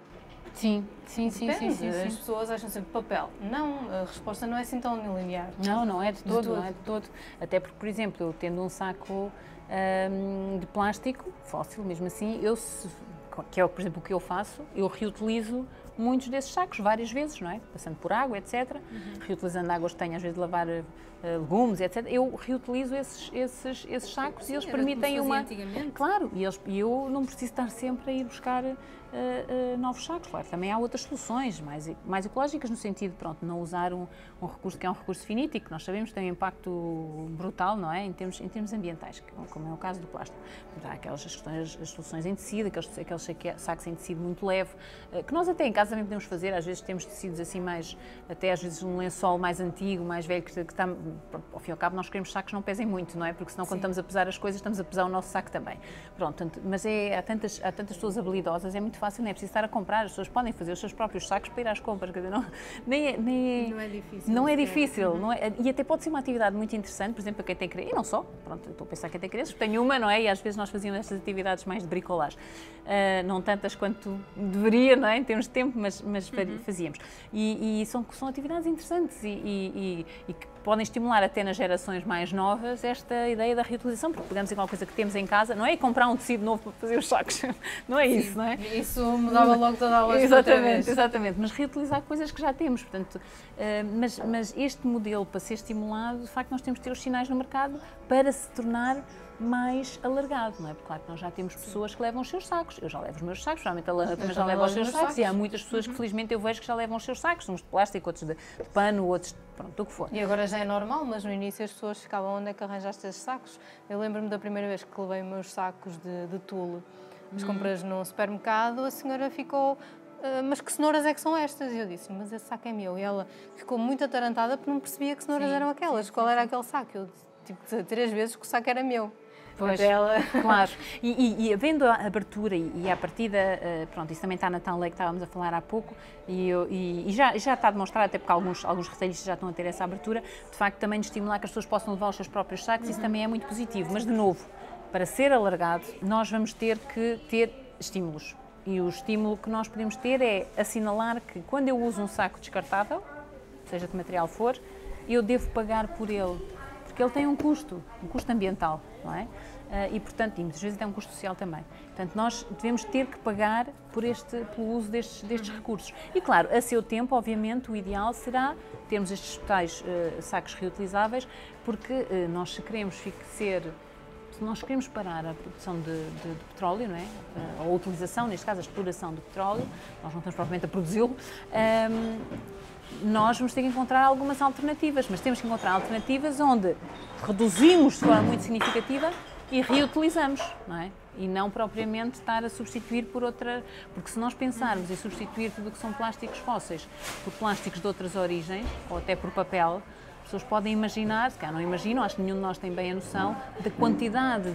Sim. As pessoas acham sempre papel. Não, a resposta não é assim tão linear. Não é de todo, não é de todo. Até porque, por exemplo, eu tendo um saco de plástico, fóssil, mesmo assim, que é, por exemplo, o que eu faço, eu reutilizo muitos desses sacos, várias vezes, não é? Passando por água, etc. Reutilizando águas que tenho, às vezes, de lavar legumes, etc. Eu reutilizo esses sacos e eles permitem uma... Claro, e eu não preciso estar sempre a ir buscar novos sacos. Claro, também há outras soluções mais ecológicas, no sentido de não usar um recurso que é um recurso finito e que nós sabemos que tem um impacto brutal, não é? Em termos ambientais, como é o caso do plástico. Há aquelas questões, as soluções em tecido, aqueles sacos em tecido muito leve, que nós até em casa também podemos fazer. Às vezes temos tecidos assim até às vezes um lençol mais antigo, mais velho, que está, ao fim e ao cabo, nós queremos sacos que não pesem muito, não é? Porque senão quando estamos a pesar as coisas, estamos a pesar o nosso saco também. Pronto, mas há tantas pessoas habilidosas, é muito fácil, não é preciso estar a comprar, as pessoas podem fazer os seus próprios sacos para ir às compras, quer dizer, não é difícil. Não é difícil, não é? E até pode ser uma atividade muito interessante, por exemplo, para quem tem crianças, e não só, pronto, eu estou a pensar quem tem crianças, tenho uma, não é? E às vezes nós fazíamos estas atividades mais de bricolagem, não tantas quanto deveria, não é? Em termos de tempo, mas fazíamos. E são atividades interessantes e que podem estimular até nas gerações mais novas esta ideia da reutilização, porque podemos igual coisa que temos em casa, não é? E comprar um tecido novo para fazer os sacos, não é isso, não é? Isso mudava logo toda a lógica. Exatamente, mas reutilizar coisas que já temos, portanto, mas este modelo, para ser estimulado, de facto nós temos que ter os sinais no mercado para se tornar mais alargado, não é? Porque claro que nós já temos pessoas que levam os seus sacos, eu já levo os meus sacos, geralmente a Lana também já leva os seus sacos e há muitas pessoas que felizmente eu vejo que já levam os seus sacos, uns de plástico, outros de pano, outros pronto, o que for. E agora já é normal, mas no início as pessoas ficavam, onde é que arranjaste esses sacos? Eu lembro-me da primeira vez que levei meus sacos de tule, as compras no supermercado, a senhora ficou... mas que cenouras é que são estas? E eu disse, mas esse saco é meu. E ela ficou muito atarantada porque não percebia que cenouras eram aquelas. Qual era aquele saco? Eu tive que dizer 3 vezes que o saco era meu. Pois, claro. E havendo a abertura e a partida, pronto, isso também está na tal lei que estávamos a falar há pouco e já está demonstrado, até porque alguns retalhistas já estão a ter essa abertura, de facto também de estimular que as pessoas possam levar os seus próprios sacos, isso também é muito positivo. Mas, de novo, para ser alargado, nós vamos ter que ter estímulos. E o estímulo que nós podemos ter é assinalar que quando eu uso um saco descartável, seja de material for, eu devo pagar por ele, porque ele tem um custo ambiental, não é? E, portanto, e muitas vezes tem um custo social também. Portanto, nós devemos ter que pagar pelo uso destes recursos. E, claro, a seu tempo, obviamente, o ideal será termos estes tais sacos reutilizáveis, porque nós, se queremos ser, de se nós queremos parar a produção de petróleo, não é? Ou a utilização, neste caso a exploração do petróleo, nós não estamos propriamente a produzi-lo, nós vamos ter que encontrar algumas alternativas, mas temos que encontrar alternativas onde reduzimos de forma muito significativa e reutilizamos, não é? E não propriamente estar a substituir por outra, porque se nós pensarmos em substituir tudo o que são plásticos fósseis por plásticos de outras origens, ou até por papel, as pessoas podem imaginar, se calhar não imaginam, acho que nenhum de nós tem bem a noção da quantidade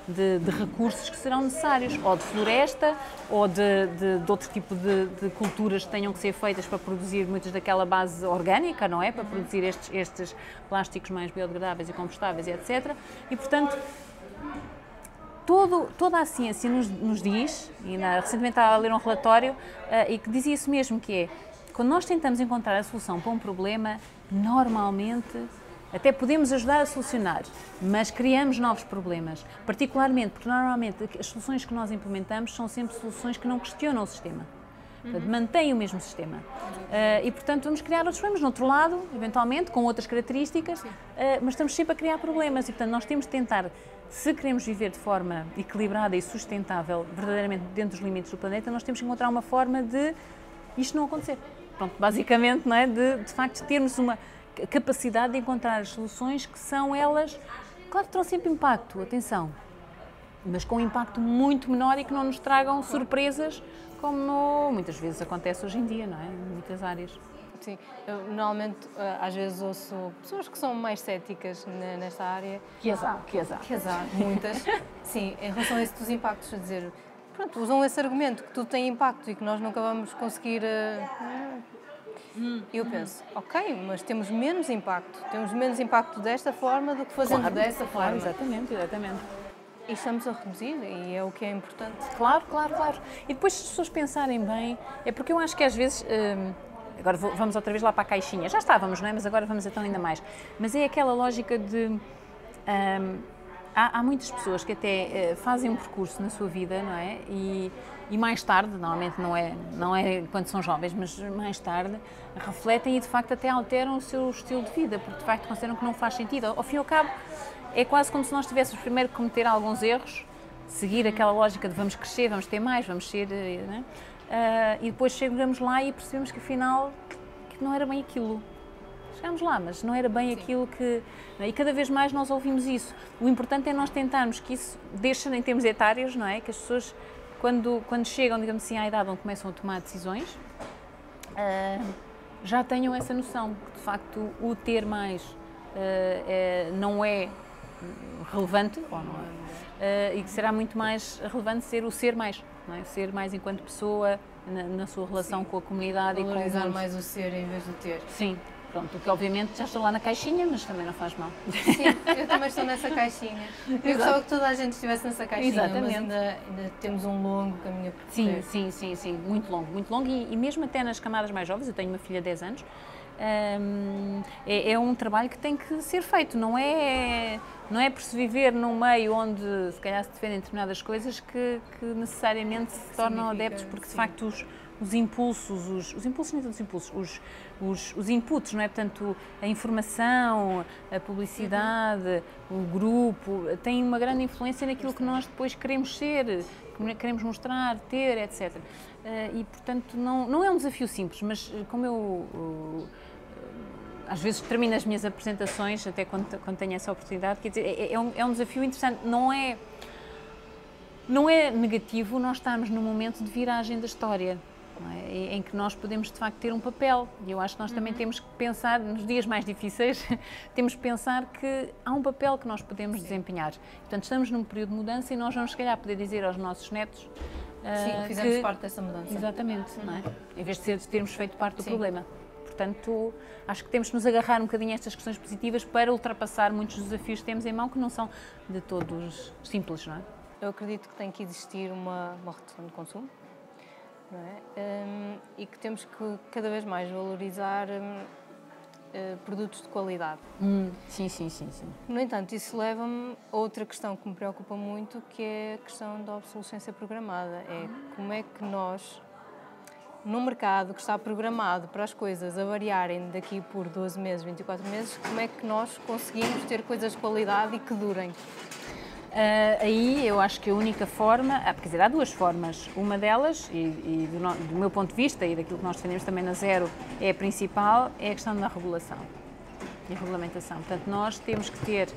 de recursos que serão necessários, ou de floresta, ou de outro tipo de culturas que tenham que ser feitas para produzir muitas daquela base orgânica, não é? Para produzir estes plásticos mais biodegradáveis e compostáveis, etc. E, portanto, toda a ciência nos diz, e recentemente estava a ler um relatório e que dizia isso mesmo, que é, quando nós tentamos encontrar a solução para um problema, normalmente até podemos ajudar a solucionar, mas criamos novos problemas, particularmente porque normalmente as soluções que nós implementamos são sempre soluções que não questionam o sistema. Portanto, mantém o mesmo sistema. E, portanto, vamos criar outros problemas, no outro lado, eventualmente, com outras características, mas estamos sempre a criar problemas e, portanto, nós temos de tentar, se queremos viver de forma equilibrada e sustentável, verdadeiramente dentro dos limites do planeta, nós temos que encontrar uma forma de isto não acontecer. Pronto, basicamente, não é? De facto, termos uma capacidade de encontrar as soluções que são elas, claro que terão sempre impacto, atenção, mas com um impacto muito menor e que não nos tragam surpresas, como muitas vezes acontece hoje em dia, não é? Em muitas áreas. Sim, eu normalmente às vezes ouço pessoas que são mais céticas nesta área. Que azar. Muitas. Sim, em relação a isso dos impactos, a dizer, pronto, usam esse argumento que tudo tem impacto e que nós nunca vamos conseguir... Eu penso, ok, mas temos menos impacto desta forma do que fazendo dessa forma. Exatamente. E estamos a reduzir, e é o que é importante. Claro. E depois, se as pessoas pensarem bem, é porque eu acho que às vezes, agora vamos outra vez lá para a caixinha, já estávamos, não é? Mas agora vamos então ainda mais. Mas é aquela lógica de, há muitas pessoas que até fazem um percurso na sua vida, não é? E mais tarde, normalmente não é quando são jovens, mas mais tarde, refletem e de facto até alteram o seu estilo de vida, porque de facto consideram que não faz sentido. Ao fim e ao cabo, é quase como se nós tivéssemos primeiro que cometer alguns erros, seguir aquela lógica de vamos crescer, vamos ter mais, vamos ser... Né? E depois chegamos lá e percebemos que afinal que não era bem aquilo. Chegámos lá, mas não era bem aquilo que... E cada vez mais nós ouvimos isso. O importante é nós tentarmos que isso deixe em termos etários, não é? Que as pessoas, quando chegam, digamos assim, à idade onde começam a tomar decisões, já tenham essa noção, que de facto o ter mais não é relevante, ou não é? E que será muito mais relevante ser o ser mais, não é? Ser mais enquanto pessoa, na sua relação com a comunidade. Valorizar e com mais o ser em vez do ter. Sim, pronto, que obviamente já estou lá na caixinha, mas também não faz mal. Sim, eu também estou nessa caixinha. Eu gostava que toda a gente estivesse nessa caixinha, Exatamente. mas ainda temos um longo caminho a percorrer. Sim, muito longo e mesmo até nas camadas mais jovens, eu tenho uma filha de 10 anos, é um trabalho que tem que ser feito, não é por se viver num meio onde se calhar se defendem determinadas coisas que necessariamente se tornam adeptos, porque de facto os impulsos, os inputs, não é? Portanto, a informação, a publicidade, o grupo, têm uma grande influência naquilo que nós depois queremos ser, queremos mostrar, ter, etc. E, portanto, não é um desafio simples, mas como eu às vezes termino as minhas apresentações, até quando tenho essa oportunidade, quer dizer, é um desafio interessante, não é negativo nós estarmos num momento de viragem da história, não é? Em que nós podemos de facto ter um papel, e eu acho que nós também temos que pensar, nos dias mais difíceis, temos que pensar que há um papel que nós podemos desempenhar. Portanto, estamos num período de mudança e nós vamos se calhar poder dizer aos nossos netos Sim, fizemos parte dessa mudança. Exatamente, não é? Em vez de termos feito parte do problema. Portanto, acho que temos que nos agarrar um bocadinho a estas questões positivas para ultrapassar muitos desafios que temos em mão, que não são de todos simples, não é? Eu acredito que tem que existir uma redução de consumo, não é? E que temos que cada vez mais valorizar produtos de qualidade. Sim. No entanto, isso leva-me a outra questão que me preocupa muito, que é a questão da obsolescência programada. É como é que nós, num mercado que está programado para as coisas a variarem daqui por 12 meses, 24 meses, como é que nós conseguimos ter coisas de qualidade e que durem? Aí eu acho que a única forma, quer dizer, há duas formas. Uma delas, do meu ponto de vista e daquilo que nós defendemos também na Zero, é a principal, é a questão da regulação e a regulamentação. Portanto, nós temos que ter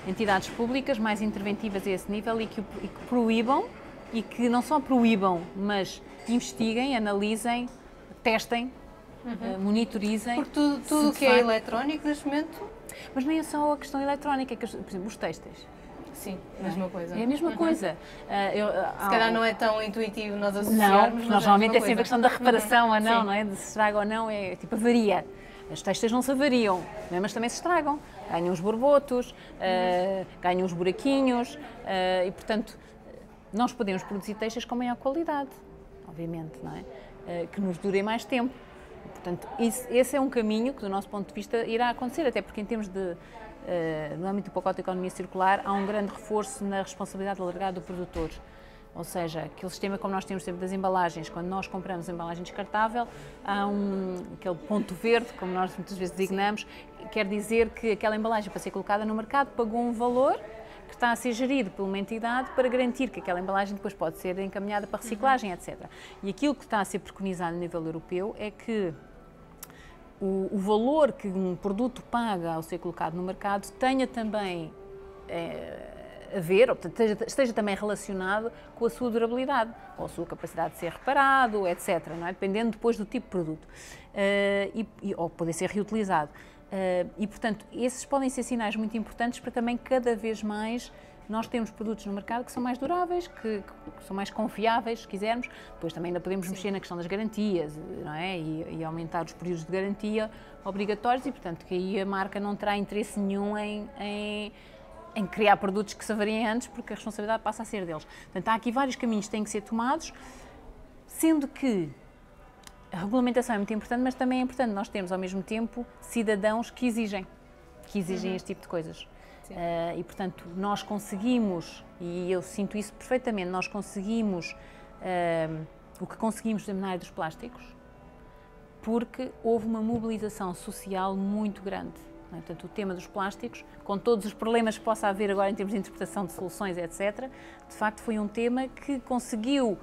entidades públicas mais interventivas a esse nível e que proíbam, e que não só proíbam, mas investiguem, analisem, testem, monitorizem. Porque tudo o que é eletrónico neste momento... Mas nem é só a questão eletrónica, por exemplo, os têxteis. Sim, mesma coisa. É a mesma coisa. Se calhar não é tão intuitivo nós associarmos. Não, normalmente é sempre a questão da reparação ou não, não é? De se estraga ou não, é tipo avaria. As têxteis não se avariam, não é? Mas também se estragam. Ganham os borbotos, ganham os buraquinhos e, portanto, nós podemos produzir têxteis com maior qualidade, obviamente, não é? Que nos durem mais tempo. Portanto, esse é um caminho que, do nosso ponto de vista, irá acontecer, até porque em termos de, no âmbito do pacote de economia circular, há um grande reforço na responsabilidade alargada do produtor. Ou seja, aquele sistema como nós temos sempre das embalagens, quando nós compramos embalagem descartável, há aquele ponto verde, como nós muitas vezes designamos, quer dizer que aquela embalagem, para ser colocada no mercado, pagou um valor que está a ser gerido por uma entidade para garantir que aquela embalagem depois pode ser encaminhada para reciclagem, etc. E aquilo que está a ser preconizado a nível europeu é que o valor que um produto paga ao ser colocado no mercado tenha também a ver, ou esteja também relacionado com a sua durabilidade, ou a sua capacidade de ser reparado, etc., não é? Dependendo depois do tipo de produto, ou poder ser reutilizado. E, portanto, esses podem ser sinais muito importantes para também cada vez mais nós temos produtos no mercado que são mais duráveis, que são mais confiáveis, se quisermos. Depois também ainda podemos mexer na questão das garantias, não é? E aumentar os períodos de garantia obrigatórios e, portanto, que aí a marca não terá interesse nenhum em criar produtos que se avariem antes, porque a responsabilidade passa a ser deles. Portanto, há aqui vários caminhos que têm que ser tomados, sendo que a regulamentação é muito importante, mas também é importante nós termos, ao mesmo tempo, cidadãos que exigem este tipo de coisas. E, portanto, nós conseguimos, e eu sinto isso perfeitamente, nós conseguimos o que conseguimos na área dos plásticos, porque houve uma mobilização social muito grande. Não é? Portanto, o tema dos plásticos, com todos os problemas que possa haver agora em termos de interpretação de soluções, etc., de facto foi um tema que conseguiu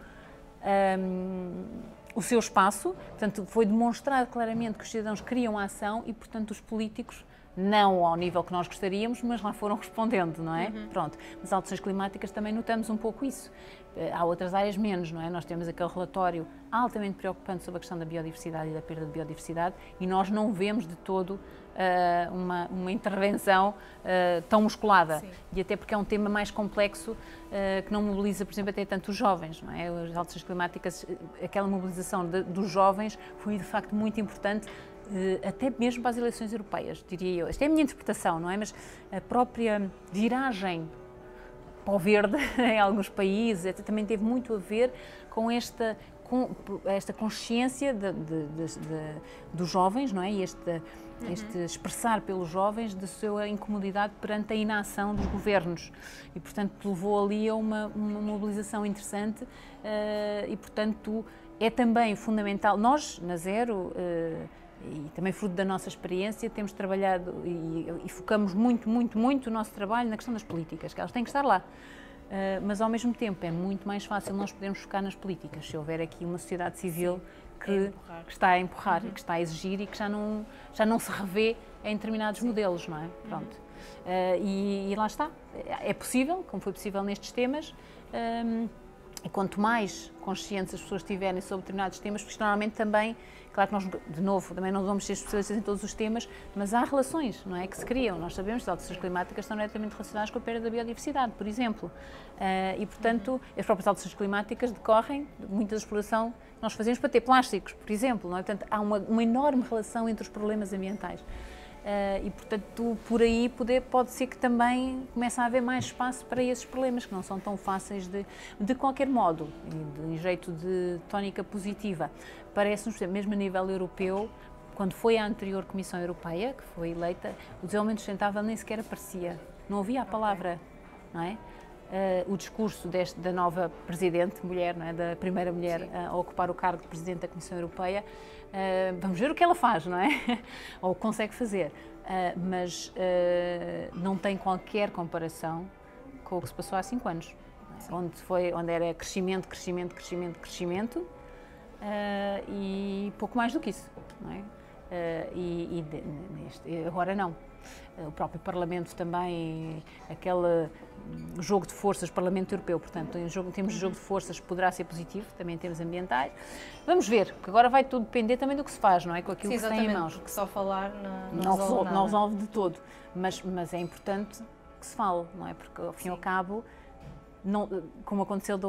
o seu espaço, portanto, foi demonstrado claramente que os cidadãos queriam a ação e, portanto, os políticos, não ao nível que nós gostaríamos, mas lá foram respondendo, não é? Pronto. Nas alterações climáticas também notamos um pouco isso. Há outras áreas menos, não é? Nós temos aquele relatório altamente preocupante sobre a questão da biodiversidade e da perda de biodiversidade e nós não vemos de todo uma intervenção tão musculada. Sim. E até porque é um tema mais complexo que não mobiliza, por exemplo, até tanto os jovens, não é? As alterações climáticas, aquela mobilização dos jovens foi de facto muito importante, até mesmo para as eleições europeias, diria eu. Esta é a minha interpretação, não é? Mas a própria viragem para o verde em alguns países também teve muito a ver com esta consciência dos jovens, não é? E este expressar pelos jovens da sua incomodidade perante a inação dos governos. E, portanto, levou ali a uma mobilização interessante e, portanto, é também fundamental. Nós, na Zero, e também fruto da nossa experiência, temos trabalhado e focamos muito o nosso trabalho na questão das políticas, que elas têm que estar lá. Mas, ao mesmo tempo, é muito mais fácil nós podermos focar nas políticas, se houver aqui uma sociedade civil que está a empurrar, que está a exigir e que já não se revê em determinados modelos, não é? Pronto. E lá está. É possível, como foi possível nestes temas, e quanto mais conscientes as pessoas tiverem sobre determinados temas, porque normalmente também, claro que nós, de novo, também não vamos ser especialistas em todos os temas, mas há relações, não é, que se criam. Nós sabemos que as alterações climáticas estão diretamente relacionadas com a perda da biodiversidade, por exemplo. E, portanto, as próprias alterações climáticas decorrem de muita exploração que nós fazemos para ter plásticos, por exemplo, não é? Portanto, há uma enorme relação entre os problemas ambientais. E, portanto, por aí pode ser que também comece a haver mais espaço para esses problemas, que não são tão fáceis de qualquer modo, de jeito de tónica positiva. Parece-nos, mesmo a nível europeu, quando foi a anterior Comissão Europeia, que foi eleita, o desenvolvimento sustentável nem sequer aparecia, não havia a palavra, não é? O discurso da nova Presidente, mulher, não é? Da primeira mulher a ocupar o cargo de Presidente da Comissão Europeia, vamos ver o que ela faz, não é? Ou consegue fazer, mas não tem qualquer comparação com o que se passou há 5 anos, onde era crescimento, crescimento, crescimento, crescimento, e pouco mais do que isso, não é? Agora não. O próprio Parlamento também, aquele jogo de forças, Parlamento Europeu, portanto, em termos de jogo de forças poderá ser positivo, também em termos ambientais. Vamos ver, porque agora vai tudo depender também do que se faz, não é? Com aquilo que se tem em mãos. Porque só falar não resolve de todo, mas é importante que se fale, não é? Porque ao fim e ao cabo, não, como aconteceu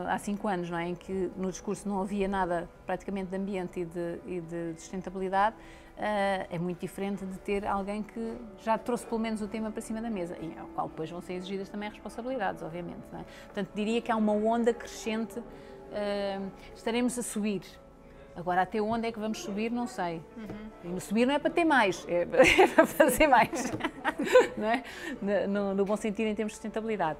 há 5 anos, não é? Em que no discurso não havia nada praticamente de ambiente e de sustentabilidade, é muito diferente de ter alguém que já trouxe pelo menos o tema para cima da mesa, e ao qual depois vão ser exigidas também responsabilidades, obviamente, não é? Portanto, diria que há uma onda crescente, estaremos a subir. Agora, até onde é que vamos subir, não sei. E subir não é para ter mais, é para fazer mais. Não é? No bom sentido, em termos de sustentabilidade.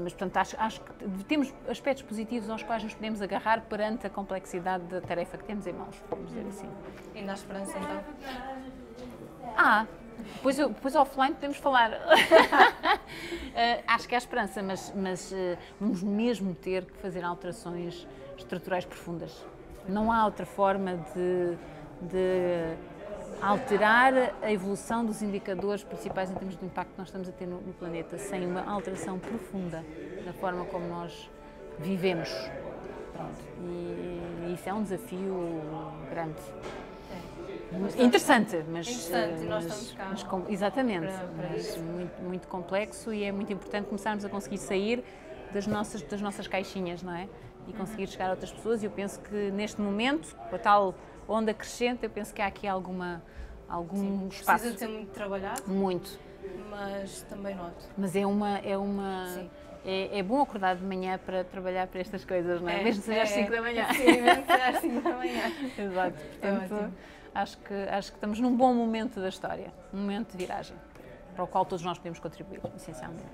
Portanto, acho que temos aspectos positivos aos quais nos podemos agarrar perante a complexidade da tarefa que temos em mãos, vamos dizer assim. Ainda há esperança, então? Depois offline podemos falar. Acho que há esperança, mas vamos mesmo ter que fazer alterações estruturais profundas. Não há outra forma de alterar a evolução dos indicadores principais em termos de impacto que nós estamos a ter no planeta, sem uma alteração profunda na forma como nós vivemos. Pronto. E isso é um desafio grande. Interessante, mas nós estamos cá. Exatamente, mas muito complexo, e é muito importante começarmos a conseguir sair das nossas caixinhas, não é? E conseguir chegar a outras pessoas, e eu penso que neste momento, com a tal onda crescente, eu penso que há aqui algum espaço. Precisa de ser muito trabalhado. Muito. Mas também noto. Mas é bom acordar de manhã para trabalhar para estas coisas, não é? Mesmo que seja às 5 da manhã. Sim, mesmo que seja às 5 da manhã. Exato. Portanto, acho que estamos num bom momento da história, um momento de viragem, para o qual todos nós podemos contribuir, essencialmente.